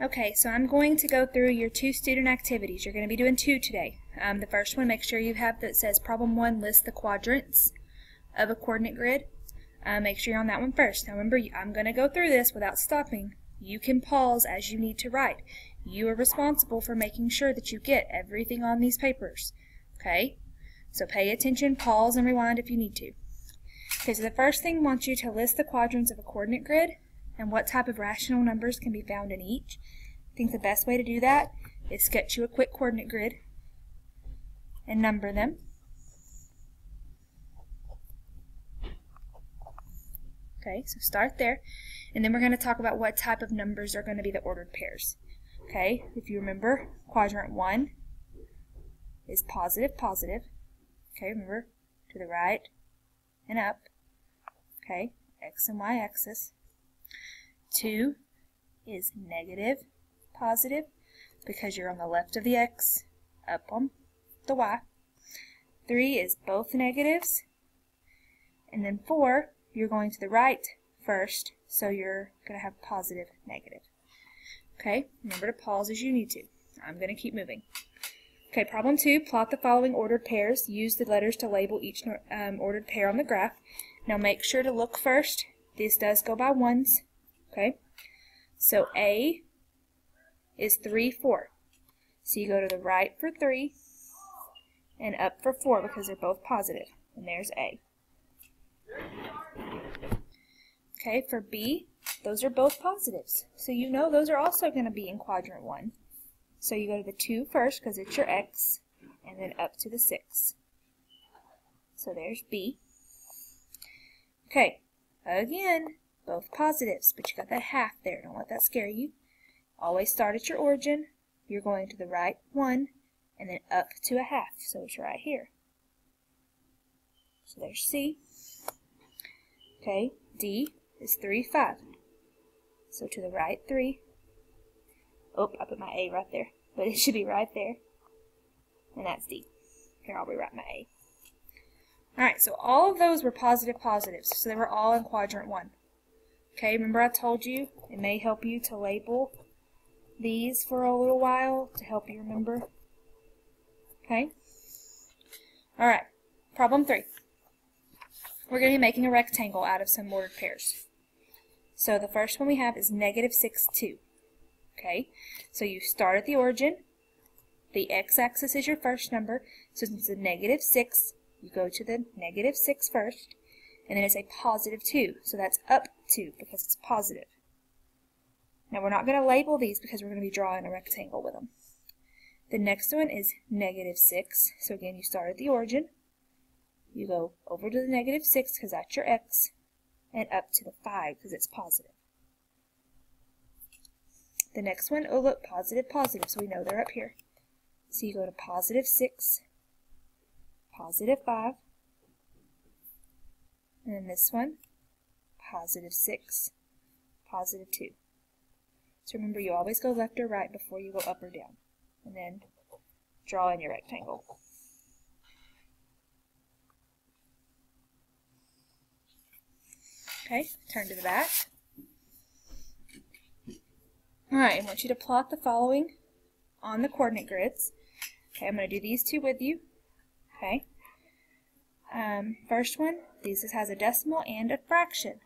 Okay, so I'm going to go through your 2 student activities. You're going to be doing 2 today. The first one, make sure you have that says problem 1, list the quadrants of a coordinate grid. Make sure you're on that one first. Now remember, I'm going to go through this without stopping. You can pause as you need to write. You are responsible for making sure that you get everything on these papers. Okay? So pay attention, pause, and rewind if you need to. Okay, so the first thing, I want you to list the quadrants of a coordinate grid and what type of rational numbers can be found in each. I think the best way to do that is sketch you a quick coordinate grid and number them. Okay, so start there, and then we're going to talk about what type of numbers are going to be the ordered pairs. Okay, if you remember, quadrant 1 is positive, positive. Okay, remember, to the right and up. Okay, x and y axis. 2 is negative, positive, because you're on the left of the x, up on the y. 3 is both negatives, and then 4, you're going to the right first, so you're going to have positive, negative. Okay, remember to pause as you need to. I'm going to keep moving. Okay, problem 2, plot the following ordered pairs. Use the letters to label each ordered pair on the graph. Now make sure to look first. This does go by ones. Okay, so A is 3, 4. So you go to the right for 3 and up for 4 because they're both positive. And there's A. Okay, for B, those are both positives. So you know those are also going to be in quadrant 1. So you go to the 2 first because it's your x, and then up to the 6. So there's B. Okay, again, both positives, but you got that half there. Don't let that scare you. Always start at your origin. You're going to the right 1, and then up to a half. So it's right here. So there's C. Okay, D is 3, 5. So to the right 3. Oh, I put my A right there, but it should be right there. And that's D. Here, I'll rewrite my A. Alright, so all of those were positive positives, so they were all in quadrant 1. Okay, remember I told you it may help you to label these for a little while to help you remember. Okay? Alright, problem 3. We're going to be making a rectangle out of some ordered pairs. So the first one we have is negative 6, 2. Okay, so you start at the origin. The x-axis is your first number, so since it's a negative 6, you go to the negative 6 first, and then it's a positive 2, so that's up 2 because it's positive. Now we're not going to label these because we're going to be drawing a rectangle with them. The next one is negative 6, so again you start at the origin. You go over to the negative 6 because that's your x, and up to the 5 because it's positive. The next one, oh look, positive, positive, so we know they're up here. So you go to positive 6, positive 5, and then this one, positive 6, positive 2. So remember, you always go left or right before you go up or down, and then draw in your rectangle. Okay, turn to the back. Alright, I want you to plot the following on the coordinate grids. Okay, I'm going to do these 2 with you. Okay. First one, this has a decimal and a fraction.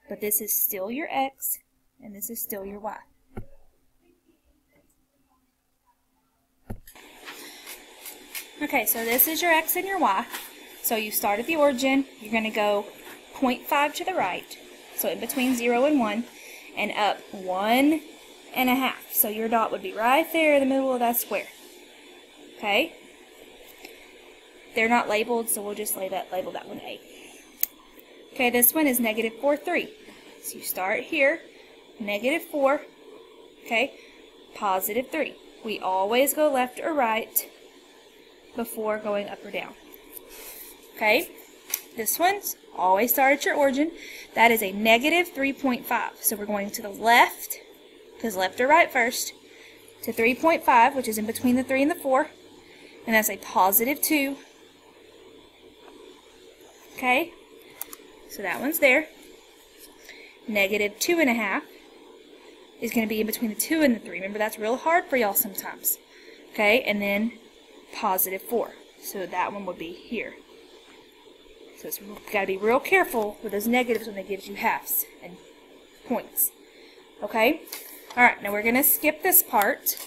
But this is still your x, and this is still your y. Okay, so this is your x and your y. So you start at the origin. You're going to go 0.5 to the right, so in between 0 and 1, and up 1 and a half. So your dot would be right there in the middle of that square. Okay? They're not labeled, so we'll just label that one A. Okay, this one is negative 4, 3. So you start here, negative 4, okay, positive 3. We always go left or right before going up or down. Okay? This one's always start at your origin. That is a negative 3.5. So we're going to the left, because left or right first, to 3.5, which is in between the 3 and the 4. And that's a positive 2. Okay? So that one's there. Negative 2.5 is going to be in between the 2 and the 3. Remember, that's real hard for y'all sometimes. Okay, and then positive 4. So that one would be here. So it's got to be real careful with those negatives when they give you halves and points. Okay? Alright, now we're going to skip this part.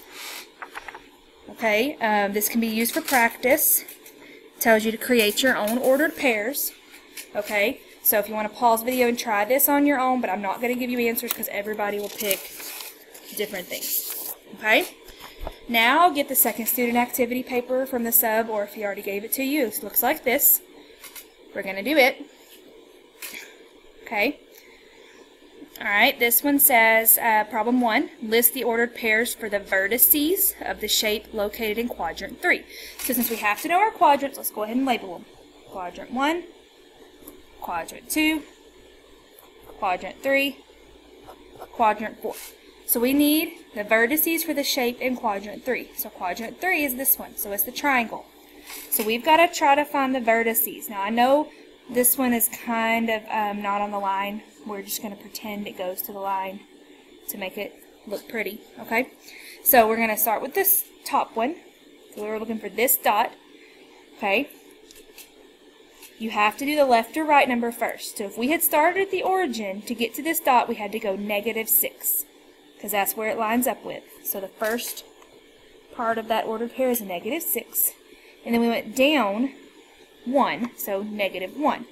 Okay, this can be used for practice. It tells you to create your own ordered pairs. Okay, so if you want to pause the video and try this on your own, but I'm not going to give you answers because everybody will pick different things. Okay? Now get the second student activity paper from the sub, or if he already gave it to you, it looks like this. We're going to do it. Okay. Alright, this one says, problem 1, list the ordered pairs for the vertices of the shape located in quadrant 3. So since we have to know our quadrants, let's go ahead and label them. Quadrant 1, quadrant 2, quadrant 3, quadrant 4. So we need the vertices for the shape in quadrant 3. So quadrant 3 is this one, so it's the triangle. So we've got to try to find the vertices. Now I know this one is kind of not on the line. We're just going to pretend it goes to the line to make it look pretty. Okay? So we're going to start with this top one. So we're looking for this dot. Okay? You have to do the left or right number first. So if we had started at the origin, to get to this dot, we had to go -6. Because that's where it lines up with. So the first part of that ordered pair is a -6. And then we went down 1, so -1.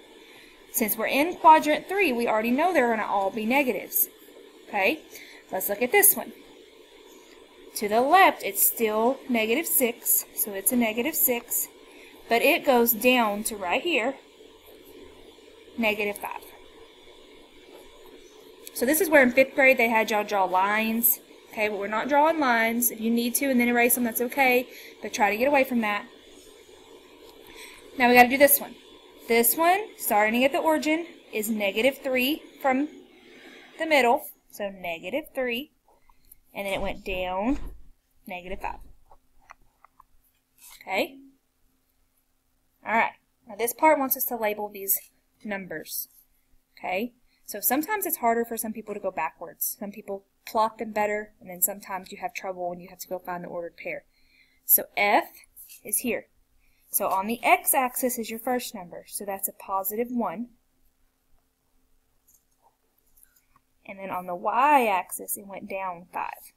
Since we're in quadrant 3, we already know they're going to all be negatives. Okay? Let's look at this one. To the left, it's still -6, so it's a -6. But it goes down to right here, -5. So this is where in 5th grade they had y'all draw lines. Okay, but we're not drawing lines. If you need to and then erase them, that's okay. But try to get away from that. Now we got to do this one. This one, starting at the origin, is -3 from the middle. So -3. And then it went down -5. Okay? Alright. Now this part wants us to label these numbers. Okay? So sometimes it's harder for some people to go backwards. Some people plot them better, and then sometimes you have trouble when you have to go find the ordered pair. So F is here. So on the x-axis is your first number, so that's a +1. And then on the y-axis, it went down 5.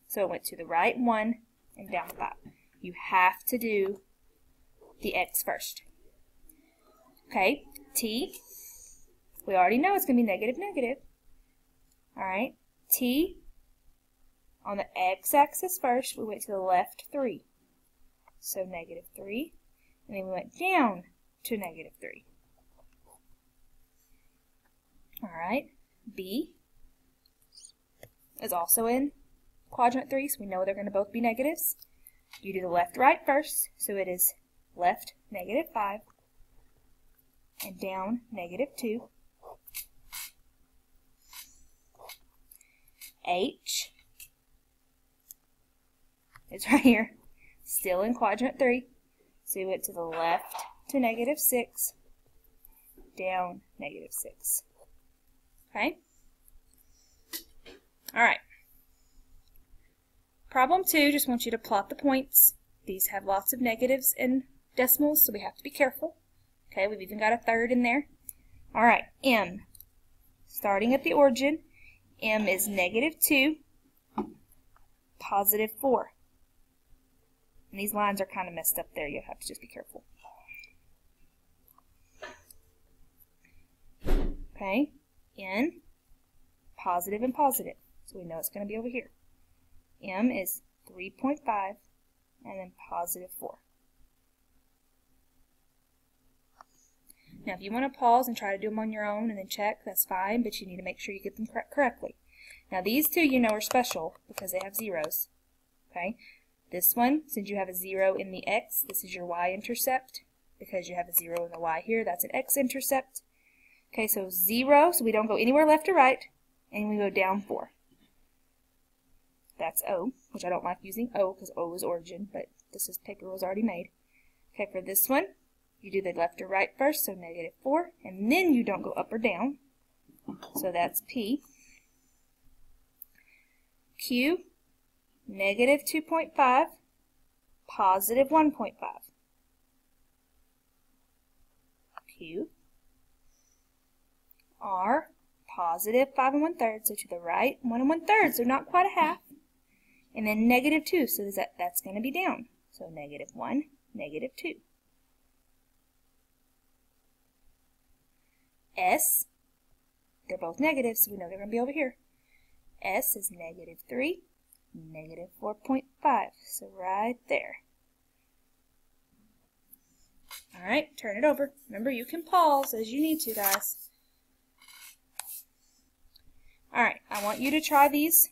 So it went to the right 1 and down 5. You have to do the x first. Okay, T, we already know it's going to be -. Alright, T, on the x-axis first, we went to the left 3. So -3. And then we went down to -3. Alright, B is also in quadrant 3, so we know they're going to both be negatives. You do the left-right first, so it is left -5 and down -2. H is right here, still in quadrant 3. So we went to the left to -6, down -6. Okay? Alright. Problem 2, just want you to plot the points. These have lots of negatives and decimals, so we have to be careful. Okay, we've even got a third in there. Alright, M. Starting at the origin, M is -2, +4. And these lines are kind of messed up there. You have to just be careful. Okay, N, positive and positive. So we know it's going to be over here. M is 3.5 and then +4. Now if you want to pause and try to do them on your own and then check, that's fine, but you need to make sure you get them correctly. Now these two you know are special because they have zeros. Okay. This one, since you have a 0 in the x, this is your y-intercept. Because you have a 0 in the y here, that's an x-intercept. Okay, so 0, so we don't go anywhere left or right, and we go down 4. That's O, which I don't like using O because O is origin, but this paper was already made. Okay, for this one, you do the left or right first, so -4, and then you don't go up or down. So that's P. Q, negative 2.5, positive 1.5. Q, R, positive 5 1/3, so to the right 1 1/3, so not quite a half. And then negative 2, so that's going to be down. So negative 1, negative 2. S, they're both negative, so we know they're going to be over here. S is negative 3, negative 4.5, so right there. All right, turn it over. Remember, you can pause as you need to, guys. All right, I want you to try these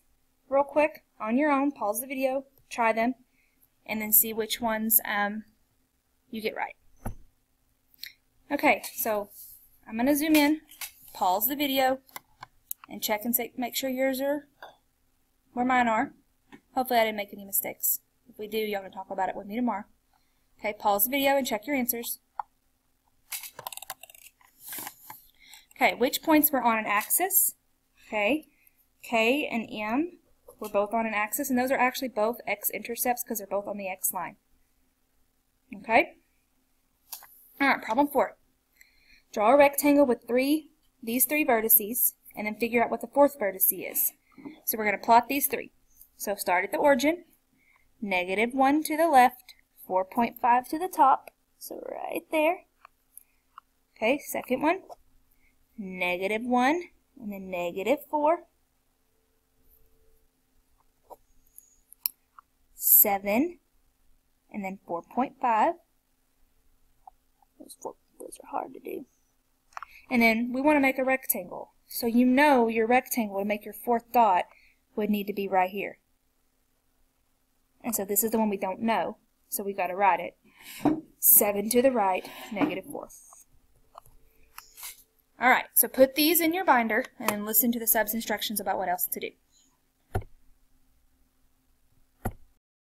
real quick on your own. Pause the video, try them, and then see which ones you get right. Okay, so I'm going to zoom in, pause the video, and check and make sure yours are where mine are. Hopefully I didn't make any mistakes. If we do, y'all can talk about it with me tomorrow. Okay, pause the video and check your answers. Okay, which points were on an axis? Okay, K and M were both on an axis, and those are actually both x-intercepts because they're both on the x line. Okay? Alright, problem 4. Draw a rectangle with these three vertices, and then figure out what the fourth vertex is. So we're going to plot these three. So start at the origin, negative 1 to the left, 4.5 to the top, so right there. Okay, second one, negative 1, and then negative 4, 7, and then 4.5. Those are hard to do. And then we want to make a rectangle. So you know your rectangle to make your fourth dot would need to be right here. And so this is the one we don't know, so we got to write it. 7 to the right, negative 4. Alright, so put these in your binder and then listen to the subs instructions about what else to do.